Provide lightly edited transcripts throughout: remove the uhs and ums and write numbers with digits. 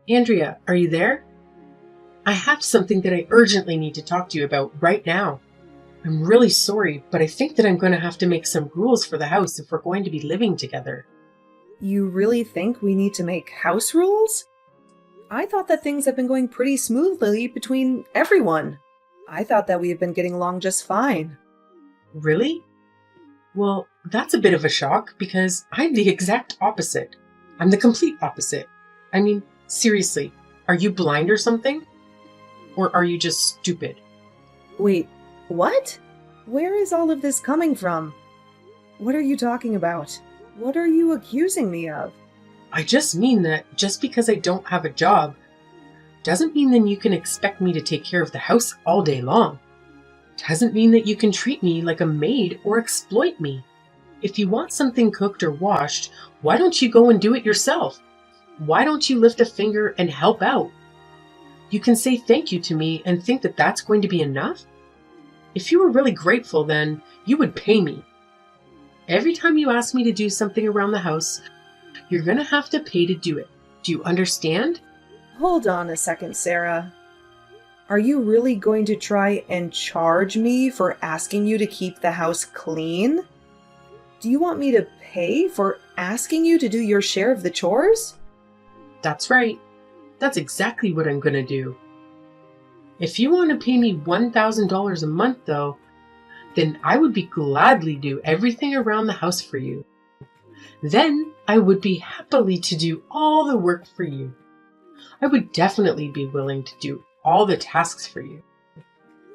Andrea, are you there? I have something that I urgently need to talk to you about right now. I'm really sorry, but I think that I'm going to have to make some rules for the house if we're going to be living together. You really think we need to make house rules? I thought that things have been going pretty smoothly between everyone. I thought that we have been getting along just fine. Really? Well, that's a bit of a shock because I'm the exact opposite. I'm the complete opposite. I mean, seriously, are you blind or something? Or are you just stupid? Wait, what? Where is all of this coming from? What are you talking about? What are you accusing me of? I just mean that just because I don't have a job doesn't mean that you can expect me to take care of the house all day long. Doesn't mean that you can treat me like a maid or exploit me. If you want something cooked or washed, why don't you go and do it yourself? Why don't you lift a finger and help out? You can say thank you to me and think that that's going to be enough? If you were really grateful, then you would pay me. Every time you ask me to do something around the house, you're going to have to pay to do it. Do you understand? Hold on a second, Sarah. Are you really going to try and charge me for asking you to keep the house clean? Do you want me to pay for asking you to do your share of the chores? That's right. That's exactly what I'm going to do. If you want to pay me $1,000 a month, though, then I would be gladly do everything around the house for you. Then I would be happily to do all the work for you. I would definitely be willing to do all the tasks for you.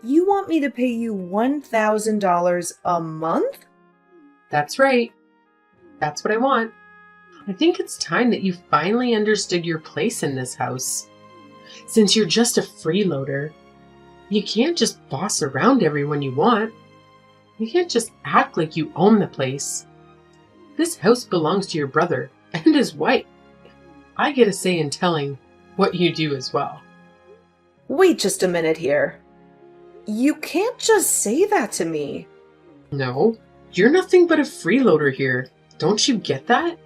You want me to pay you $1,000 a month? That's right. That's what I want. I think it's time that you finally understood your place in this house. Since you're just a freeloader, you can't just boss around everyone you want. You can't just act like you own the place. This house belongs to your brother and his wife. I get a say in telling what you do as well. Wait just a minute here. You can't just say that to me. No, you're nothing but a freeloader here. Don't you get that?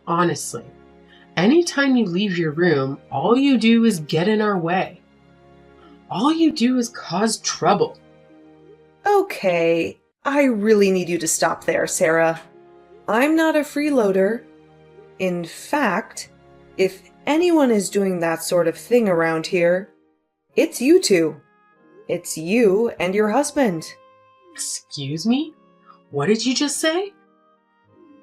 Honestly, anytime you leave your room, all you do is get in our way. All you do is cause trouble. Okay, I really need you to stop there, Sarah. I'm not a freeloader. In fact, if anyone is doing that sort of thing around here, it's you two. It's you and your husband. Excuse me? What did you just say?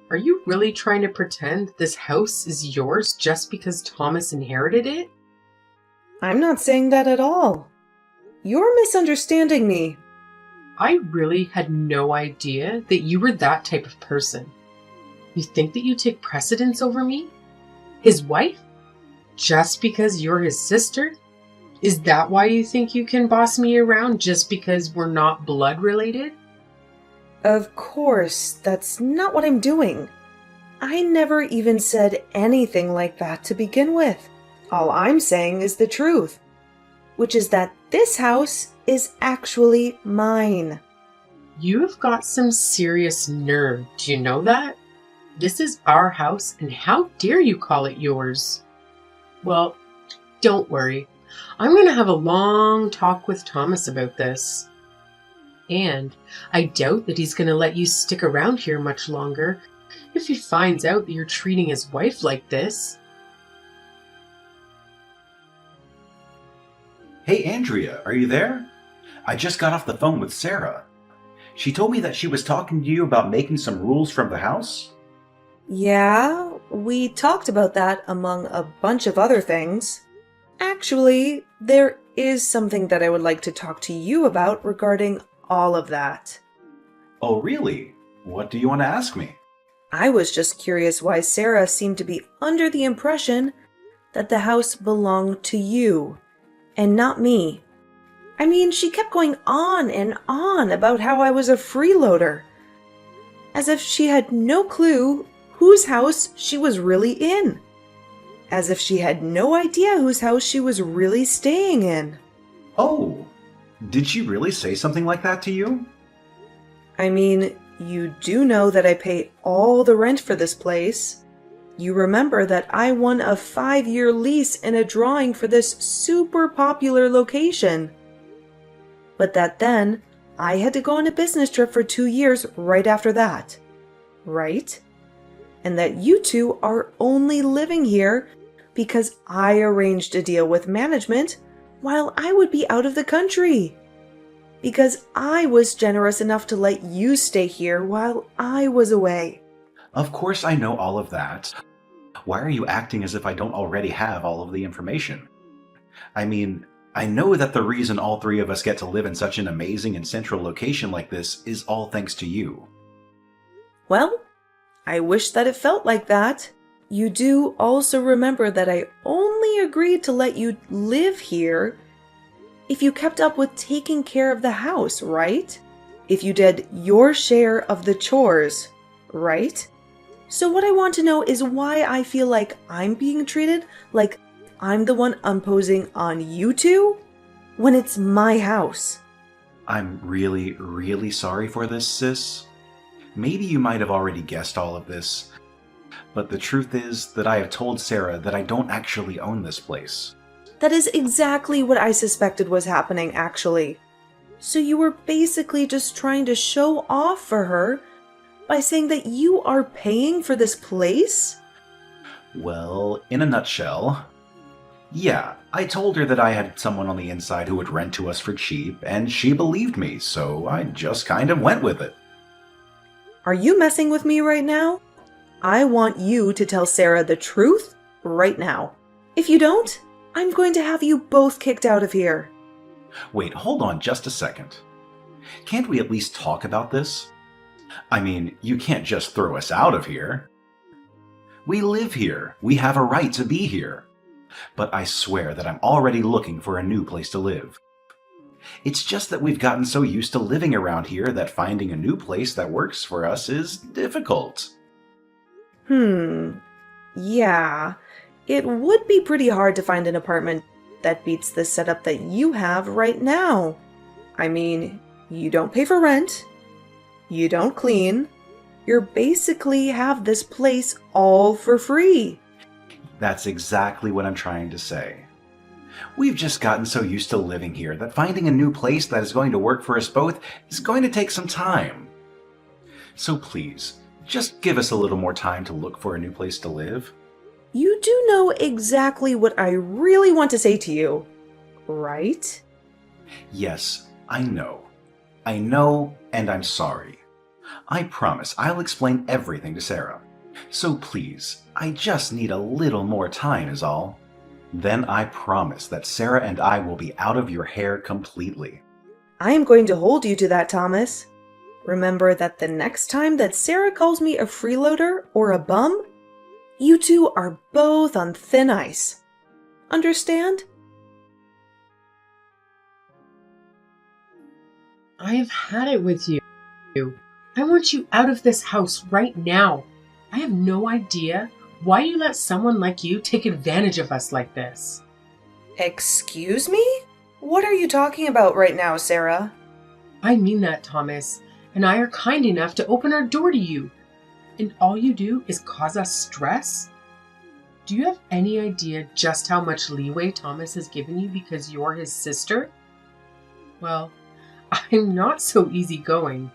Are you really trying to pretend this house is yours just because Thomas inherited it? I'm not saying that at all. You're misunderstanding me. I really had no idea that you were that type of person. You think that you take precedence over me? His wife? Just because you're his sister? Is that why you think you can boss me around just because we're not blood related? Of course, that's not what I'm doing. I never even said anything like that to begin with. All I'm saying is the truth, which is that this house is actually mine. You have got some serious nerve, do you know that? This is our house, and how dare you call it yours? Well, don't worry. I'm going to have a long talk with Thomas about this. And I doubt that he's going to let you stick around here much longer if he finds out that you're treating his wife like this. Hey, Andrea, are you there? I just got off the phone with Sarah. She told me that she was talking to you about making some rules from the house. Yeah, we talked about that among a bunch of other things. Actually, there is something that I would like to talk to you about regarding all of that. Oh, really? What do you want to ask me? I was just curious why Sarah seemed to be under the impression that the house belonged to you and not me. I mean, she kept going on and on about how I was a freeloader, as if she had no clue whose house she was really in, as if she had no idea whose house she was really staying in. Oh, did she really say something like that to you? I mean, you do know that I pay all the rent for this place. You remember that I won a 5-year lease in a drawing for this super popular location. But that then, I had to go on a business trip for 2 years right after that. Right? And that you two are only living here because I arranged a deal with management while I would be out of the country. Because I was generous enough to let you stay here while I was away. Of course I know all of that. Why are you acting as if I don't already have all of the information? I mean, I know that the reason all three of us get to live in such an amazing and central location like this is all thanks to you. Well, I wish that it felt like that. You do also remember that I only agreed to let you live here if you kept up with taking care of the house, right? If you did your share of the chores, right? So what I want to know is why I feel like I'm being treated like I'm the one imposing on you two when it's my house. I'm really, really sorry for this, sis. Maybe you might have already guessed all of this, but the truth is that I have told Sarah that I don't actually own this place. That is exactly what I suspected was happening, actually. So you were basically just trying to show off for her by saying that you are paying for this place? Well, in a nutshell, yeah, I told her that I had someone on the inside who would rent to us for cheap, and she believed me, so I just kind of went with it. Are you messing with me right now? I want you to tell Sarah the truth right now. If you don't, I'm going to have you both kicked out of here. Wait, hold on just a second. Can't we at least talk about this? I mean, you can't just throw us out of here. We live here. We have a right to be here. But I swear that I'm already looking for a new place to live. It's just that we've gotten so used to living around here that finding a new place that works for us is difficult. Yeah. It would be pretty hard to find an apartment that beats the setup that you have right now. I mean, you don't pay for rent. You don't clean. You basically have this place all for free. That's exactly what I'm trying to say. We've just gotten so used to living here that finding a new place that is going to work for us both is going to take some time. So please, just give us a little more time to look for a new place to live. You do know exactly what I really want to say to you, right? Yes, I know. I know, and I'm sorry. I promise I'll explain everything to Sarah. So please, I just need a little more time is all. Then I promise that Sarah and I will be out of your hair completely. I am going to hold you to that, Thomas. Remember that the next time that Sarah calls me a freeloader or a bum, you two are both on thin ice. Understand? I've had it with you. I want you out of this house right now. I have no idea why you let someone like you take advantage of us like this. Excuse me? What are you talking about right now, Sarah? I mean that, Thomas, and I are kind enough to open our door to you. And all you do is cause us stress? Do you have any idea just how much leeway Thomas has given you because you're his sister? Well, I'm not so easygoing.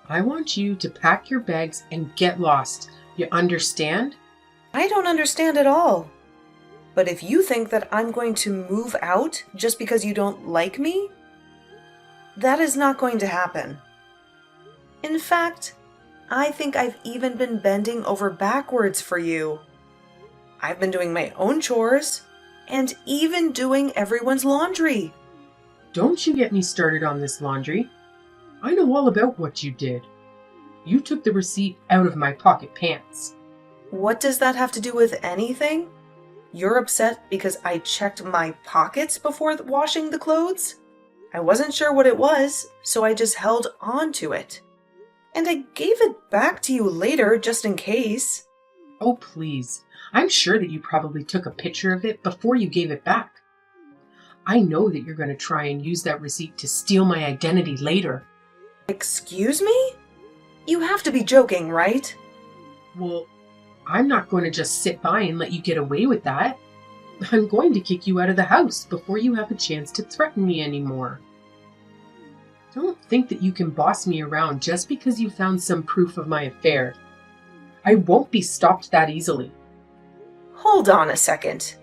I want you to pack your bags and get lost. You understand? I don't understand at all. But if you think that I'm going to move out just because you don't like me, that is not going to happen. In fact, I think I've even been bending over backwards for you. I've been doing my own chores and even doing everyone's laundry. Don't you get me started on this laundry. I know all about what you did. You took the receipt out of my pocket pants. What does that have to do with anything? You're upset because I checked my pockets before washing the clothes? I wasn't sure what it was, so I just held on to it. And I gave it back to you later just in case. Oh, please. I'm sure that you probably took a picture of it before you gave it back. I know that you're going to try and use that receipt to steal my identity later. Excuse me? You have to be joking, right? Well, I'm not going to just sit by and let you get away with that. I'm going to kick you out of the house before you have a chance to threaten me anymore. Don't think that you can boss me around just because you found some proof of my affair. I won't be stopped that easily. Hold on a second.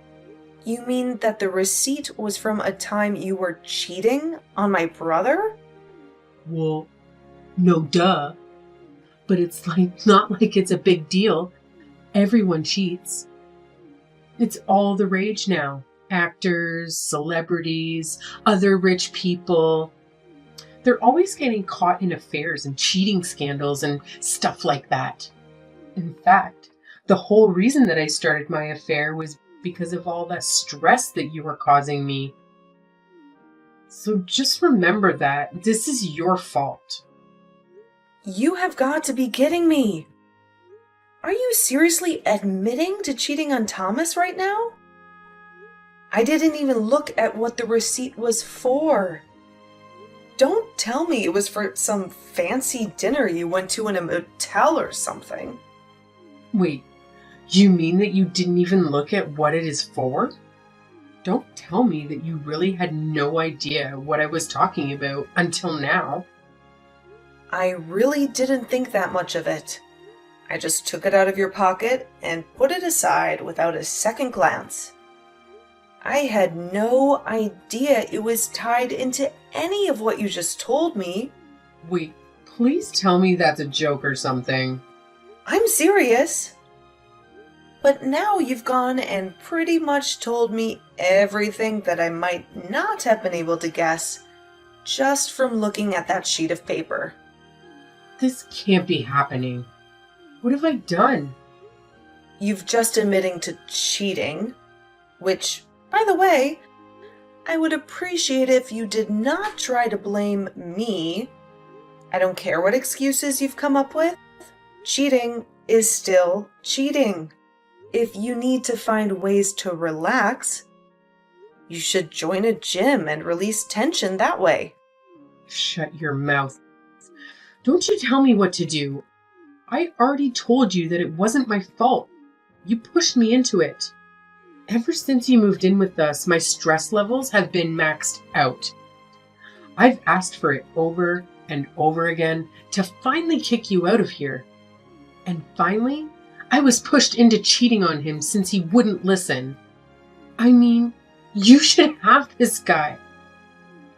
You mean that the receipt was from a time you were cheating on my brother? Well, no duh. But it's not like it's a big deal. Everyone cheats. It's all the rage now. Actors, celebrities, other rich people. They're always getting caught in affairs and cheating scandals and stuff like that. In fact, the whole reason that I started my affair was because of all that stress that you were causing me. So just remember that this is your fault. You have got to be kidding me. Are you seriously admitting to cheating on Thomas right now? I didn't even look at what the receipt was for. Don't tell me it was for some fancy dinner you went to in a motel or something. Wait, you mean that you didn't even look at what it is for? Don't tell me that you really had no idea what I was talking about until now. I really didn't think that much of it. I just took it out of your pocket and put it aside without a second glance. I had no idea it was tied into any of what you just told me. Wait, please tell me that's a joke or something. I'm serious. But now you've gone and pretty much told me everything that I might not have been able to guess just from looking at that sheet of paper. This can't be happening. What have I done? You've just admitting to cheating, which, by the way, I would appreciate if you did not try to blame me. I don't care what excuses you've come up with. Cheating is still cheating. If you need to find ways to relax, you should join a gym and release tension that way. Shut your mouth. Don't you tell me what to do. I already told you that it wasn't my fault. You pushed me into it. Ever since you moved in with us, my stress levels have been maxed out. I've asked for it over and over again to finally kick you out of here. And finally, I was pushed into cheating on him since he wouldn't listen. I mean, you should have this guy.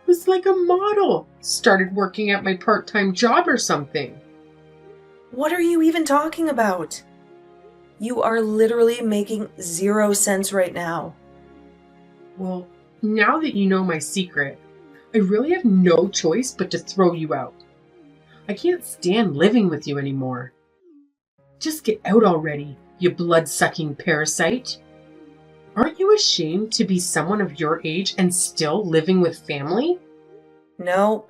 He was like a model. Started working at my part-time job or something. What are you even talking about? You are literally making zero sense right now. Well, now that you know my secret, I really have no choice but to throw you out. I can't stand living with you anymore. Just get out already, you blood-sucking parasite. Aren't you ashamed to be someone of your age and still living with family? No,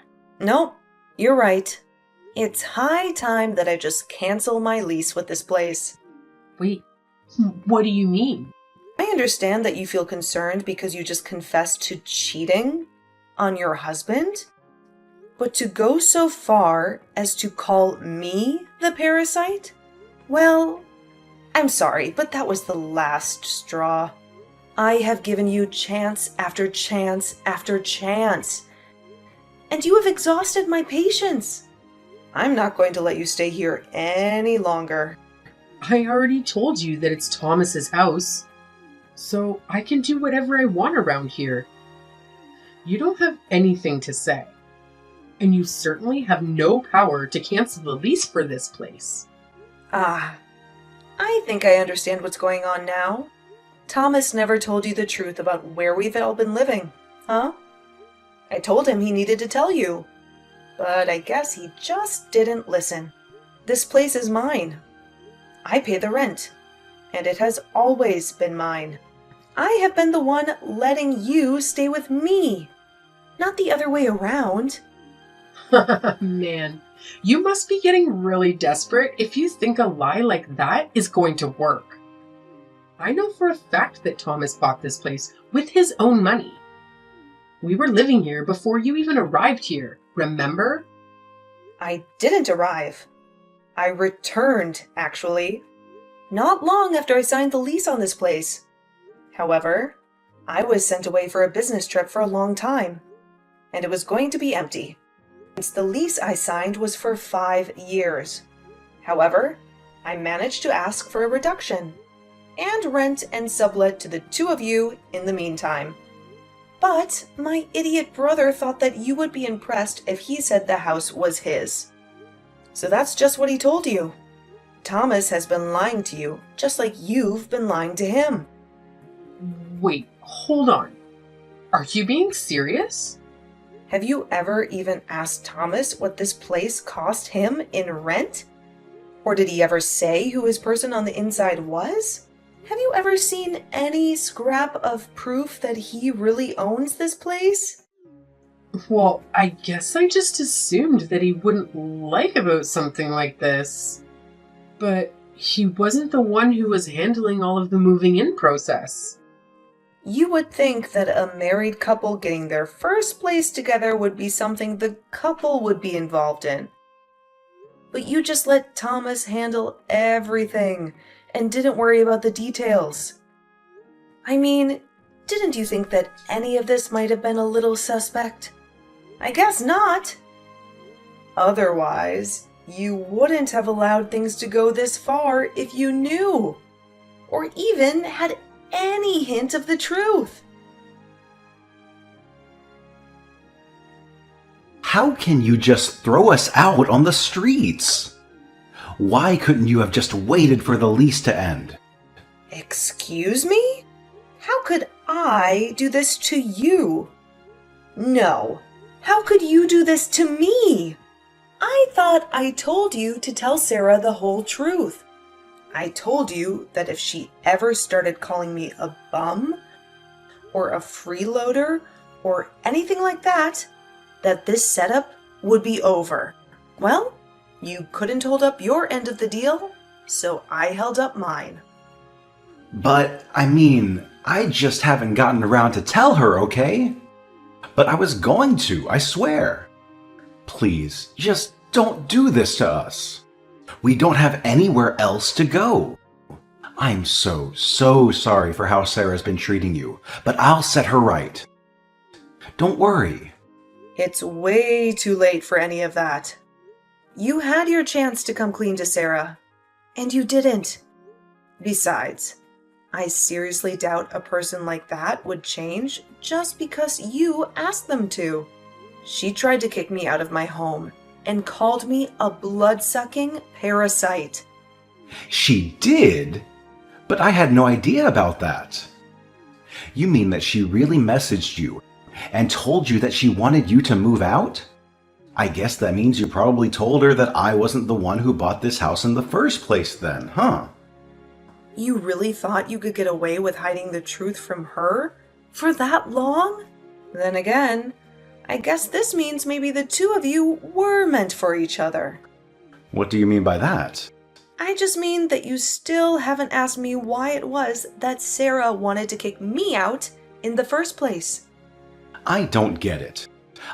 you're right. It's high time that I just cancel my lease with this place. Wait, what do you mean? I understand that you feel concerned because you just confessed to cheating on your husband, but to go so far as to call me the parasite? Well, I'm sorry, but that was the last straw. I have given you chance after chance after chance, and you have exhausted my patience. I'm not going to let you stay here any longer. I already told you that it's Thomas's house, so I can do whatever I want around here. You don't have anything to say, and you certainly have no power to cancel the lease for this place. Ah, I think I understand what's going on now. Thomas never told you the truth about where we've all been living, huh? I told him he needed to tell you, but I guess he just didn't listen. This place is mine. I pay the rent, and it has always been mine. I have been the one letting you stay with me, not the other way around. Man, you must be getting really desperate if you think a lie like that is going to work. I know for a fact that Thomas bought this place with his own money. We were living here before you even arrived here, remember? I didn't arrive. I returned, actually. not long after I signed the lease on this place. However, I was sent away for a business trip for a long time, and it was going to be empty, since the lease I signed was for 5 years. However, I managed to ask for a reduction, and rent and sublet to the two of you in the meantime. But my idiot brother thought that you would be impressed if he said the house was his. So that's just what he told you. Thomas has been lying to you, just like you've been lying to him. Wait, hold on. Are you being serious? Have you ever even asked Thomas what this place cost him in rent? Or did he ever say who his person on the inside was? Have you ever seen any scrap of proof that he really owns this place? Well, I guess I just assumed that he wouldn't like about something like this. But he wasn't the one who was handling all of the moving in process. You would think that a married couple getting their first place together would be something the couple would be involved in. But you just let Thomas handle everything and didn't worry about the details. I mean, didn't you think that any of this might have been a little suspect? I guess not. Otherwise, you wouldn't have allowed things to go this far if you knew, or even had any hint of the truth. How can you just throw us out on the streets? Why couldn't you have just waited for the lease to end? Excuse me? How could I do this to you? No. How could you do this to me? I thought I told you to tell Sarah the whole truth. I told you that if she ever started calling me a bum, or a freeloader, or anything like that, that this setup would be over. Well, you couldn't hold up your end of the deal, so I held up mine. But, I mean, I just haven't gotten around to tell her, okay? But I was going to, I swear. Please, just don't do this to us. We don't have anywhere else to go. I'm so sorry for how Sarah's been treating you, but I'll set her right. Don't worry. It's way too late for any of that. You had your chance to come clean to Sarah, and you didn't. Besides, I seriously doubt a person like that would change just because you asked them to. She tried to kick me out of my home and called me a blood-sucking parasite. She did? But I had no idea about that. You mean that she really messaged you and told you that she wanted you to move out? I guess that means you probably told her that I wasn't the one who bought this house in the first place then, huh? You really thought you could get away with hiding the truth from her for that long? Then again, I guess this means maybe the two of you were meant for each other. What do you mean by that? I just mean that you still haven't asked me why it was that Sarah wanted to kick me out in the first place. I don't get it.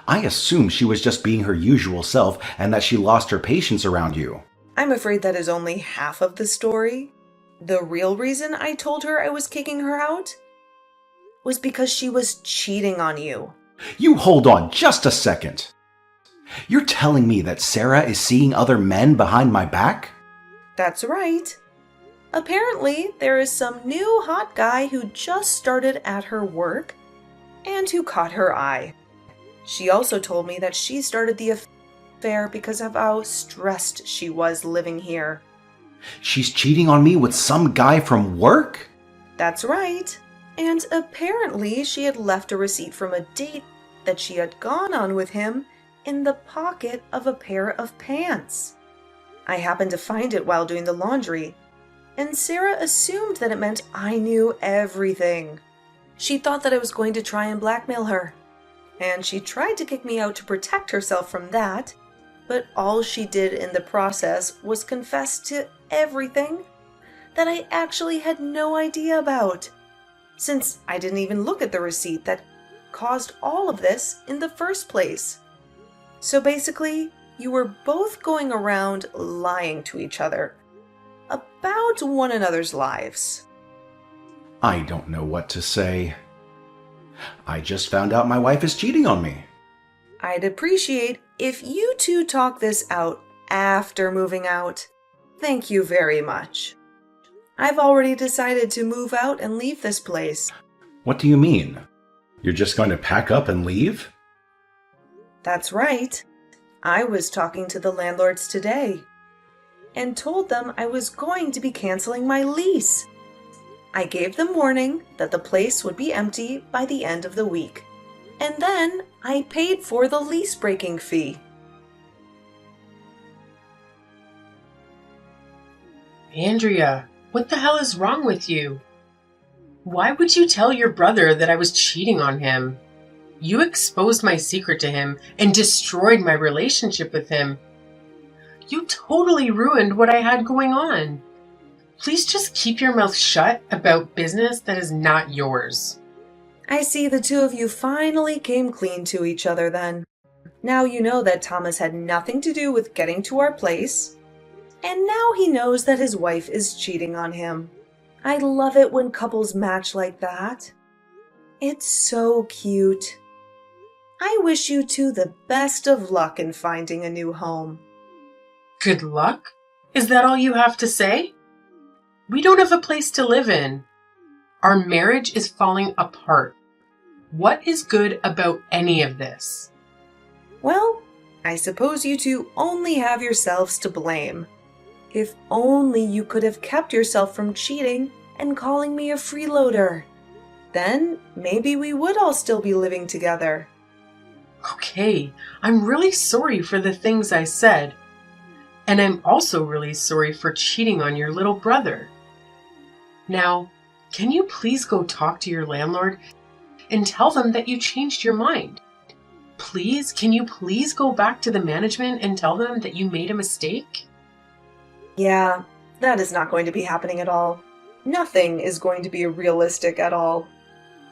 I assume she was just being her usual self and that she lost her patience around you. I'm afraid that is only half of the story. The real reason I told her I was kicking her out was because she was cheating on you. You hold on just a second. You're telling me that Sarah is seeing other men behind my back? That's right. Apparently, there is some new hot guy who just started at her work and who caught her eye. She also told me that she started the affair because of how stressed she was living here. She's cheating on me with some guy from work? That's right. And apparently she had left a receipt from a date that she had gone on with him in the pocket of a pair of pants. I happened to find it while doing the laundry, and Sarah assumed that it meant I knew everything. She thought that I was going to try and blackmail her, and she tried to kick me out to protect herself from that, but all she did in the process was confess to everything that I actually had no idea about, since I didn't even look at the receipt that caused all of this in the first place. So basically, you were both going around lying to each other about one another's lives. I don't know what to say. I just found out my wife is cheating on me. I'd appreciate if you two talk this out after moving out. Thank you very much. I've already decided to move out and leave this place. What do you mean? You're just going to pack up and leave? That's right. I was talking to the landlords today and told them I was going to be canceling my lease. I gave them warning that the place would be empty by the end of the week, and then I paid for the lease breaking fee. Andrea, what the hell is wrong with you? Why would you tell your brother that I was cheating on him? You exposed my secret to him and destroyed my relationship with him. You totally ruined what I had going on. Please just keep your mouth shut about business that is not yours. I see the two of you finally came clean to each other then. Now you know that Thomas had nothing to do with getting to our place, and now he knows that his wife is cheating on him. I love it when couples match like that. It's so cute. I wish you two the best of luck in finding a new home. Good luck? Is that all you have to say? We don't have a place to live in. Our marriage is falling apart. What is good about any of this? Well, I suppose you two only have yourselves to blame. If only you could have kept yourself from cheating and calling me a freeloader. Then maybe we would all still be living together. Okay, I'm really sorry for the things I said. And I'm also really sorry for cheating on your little brother. Now, can you please go talk to your landlord and tell them that you changed your mind? Please, can you please go back to the management and tell them that you made a mistake? Yeah, that is not going to be happening at all. Nothing is going to be realistic at all.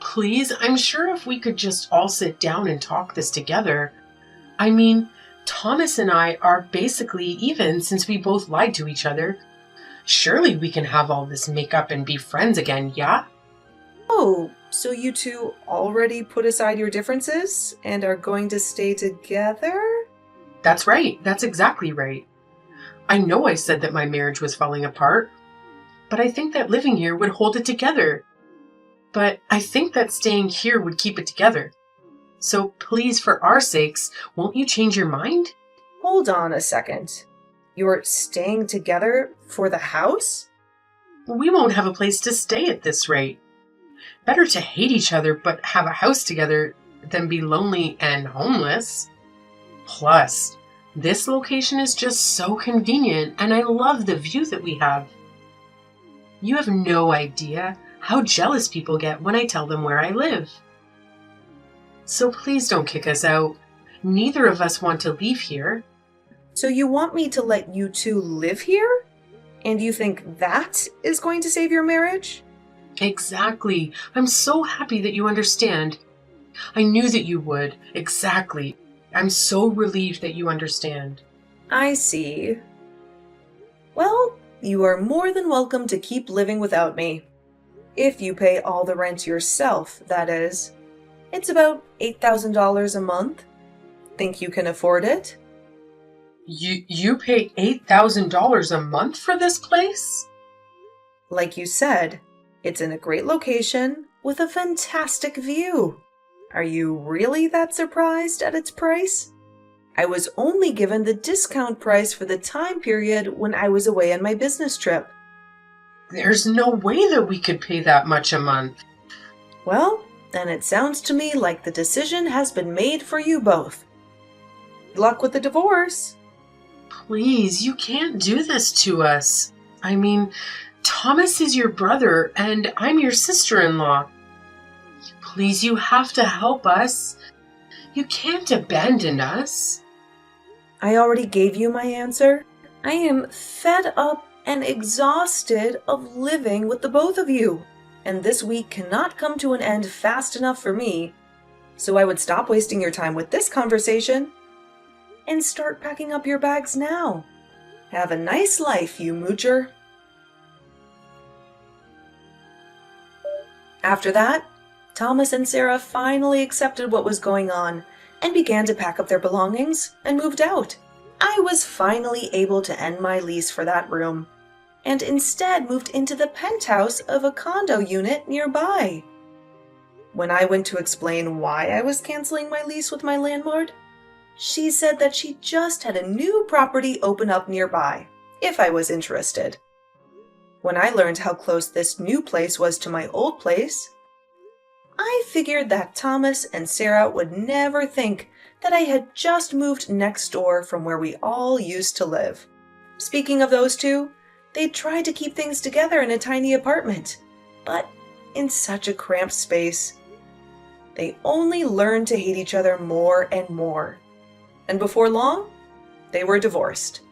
Please, I'm sure if we could just all sit down and talk this together. I mean, Thomas and I are basically even since we both lied to each other. Surely we can have all this makeup and be friends again, yeah? Oh, so you two already put aside your differences and are going to stay together? That's right. That's exactly right. I know I said that my marriage was falling apart, but I think that living here would hold it together. But I think that staying here would keep it together. So please, for our sakes, won't you change your mind? Hold on a second. You're staying together for the house? We won't have a place to stay at this rate. Better to hate each other but have a house together than be lonely and homeless. Plus, this location is just so convenient and I love the view that we have. You have no idea how jealous people get when I tell them where I live. So please don't kick us out. Neither of us want to leave here. So you want me to let you two live here? And you think that is going to save your marriage? Exactly. I'm so happy that you understand. I knew that you would. Exactly. I'm so relieved that you understand. I see. Well, you are more than welcome to keep living without me. If you pay all the rent yourself, that is. It's about $8,000 a month. Think you can afford it? You pay $8,000 a month for this place? Like you said, it's in a great location with a fantastic view. Are you really that surprised at its price? I was only given the discount price for the time period when I was away on my business trip. There's no way that we could pay that much a month. Well, then it sounds to me like the decision has been made for you both. Good luck with the divorce. Please, you can't do this to us. I mean, Thomas is your brother and I'm your sister-in-law. Please, you have to help us. You can't abandon us. I already gave you my answer. I am fed up and exhausted of living with the both of you, and this week cannot come to an end fast enough for me, so I would stop wasting your time with this conversation and start packing up your bags now. Have a nice life, you moocher. After that, Thomas and Sarah finally accepted what was going on and began to pack up their belongings and moved out. I was finally able to end my lease for that room and instead moved into the penthouse of a condo unit nearby. When I went to explain why I was canceling my lease with my landlord, she said that she just had a new property open up nearby, if I was interested. When I learned how close this new place was to my old place, I figured that Thomas and Sarah would never think that I had just moved next door from where we all used to live. Speaking of those two, they tried to keep things together in a tiny apartment, but in such a cramped space. They only learned to hate each other more and more. And before long, they were divorced.